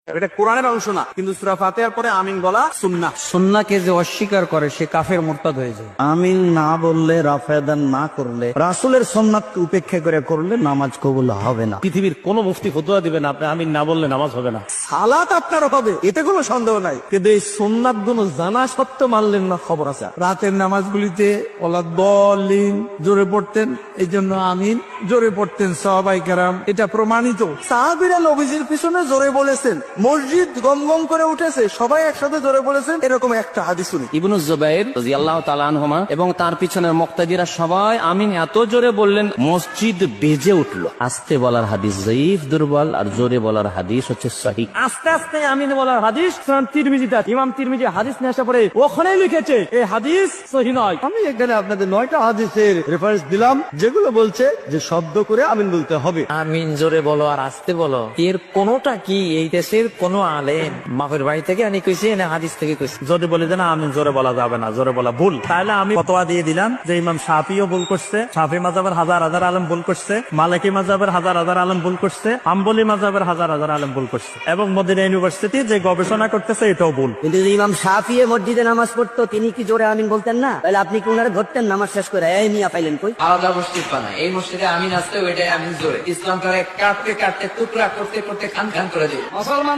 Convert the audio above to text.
এটা কোরআনের অংশ না, কিন্তু সূরা ফাতিহার পরে আমিন বলা সুন্নাহ। সুন্নাহকে যে অস্বীকার করে সে কাফের মুরতাদ হয়ে যায়। আমিন না বললে, রাফেদান না করলে, রাসূলের সুন্নাতকে উপেক্ষা করে করলে নামাজ কবুল হবে না। পৃথিবীর কোন মুফতি ফতোয়া দিবে না আপনি আমিন না বললে নামাজ হবে না। সালাত আপনার হবে, এতে কোনো সন্দেহ নাই, কিন্তু এই সুন্নাত গুলো জানা সত্ত্বেও মানলেন না, খবর আছে। রাতের নামাজগুলিতে ওয়ালাদ-দাল্লিন জোরে পড়তেন, এই জন্য আমিন জোরে পড়তেন সাহাবায়ে কেরাম, এটা প্রমাণিত। সাহাবীরা নবীজির পিছনে জোরে বলেছেন, মসজিদ গম গম করে উঠেছে, সবাই একসাথে জোরে বলেছেন, এরকম একটা হাদিস শুনি। ইবনু জুবাইর রাদিয়াল্লাহু তাআলা আনহুমা এবং তার পিছনের মুক্তাদিরা সবাই আমিন এত জোরে বললেন মসজিদ বেজে উঠলো। আস্তে বলার হাদিস যঈফ, দুর্বল, আর জোরে বলার হাদিস হচ্ছে সহিহ। আস্তে আস্তে আমিন বলার হাদিস সুনান তিরমিজিতে, ইমাম তিরমিজি হাদিস নিয়ে আসা পরে ওখানেই লিখেছে এই হাদিস সহিহ নয়। আমি এখানে আপনাদের 9টা হাদিসের রেফারেন্স দিলাম, যেগুলো বলছে যে শব্দ করে আমিন বলতে হবে। আমিন জোরে বলো আর আস্তে বলো, এর কোনোটা কি এই দেশের কোন আলেম বাপের বাড়ি থেকে আনি কইছে না হাদিস থেকে কইছে? যদি বলে যে না আমিন জোরে বলা যাবে না, জোরে বলা ভুল, তাহলে আমি ফতোয়া দিয়ে দিলাম যে ইমাম শাফিও ভুল করছে, শাফি মাযহাবের হাজার হাজার আলেম ভুল করছে, মালিকি মাযহাবের হাজার হাজার আলেম ভুল করছে, হাম্বলি মাযহাবের হাজার হাজার আলেম ভুল করছে, এবং মদিনা ইউনিভার্সিটি যে গবেষণা করতেছে এটাও ভুল। কিন্তু যদি ইমাম শাফিয়ে মসজিদে নামাজ পড়তো, তিনি কি জোরে আমিন বলতেন না? তাহলে আপনি কি উনারে ধরতেন নামাজ শেষ করে, এই মিয়া পাইলেন কই? আলাদা মসজিদ বানায়, এই মসজিদে আমিন আসতে ওইটাই আমিন জোরে, ইসলামটারে কাটতে কাটতে টুকরা করতে করতে খান খান করে দিবে। মুসলমান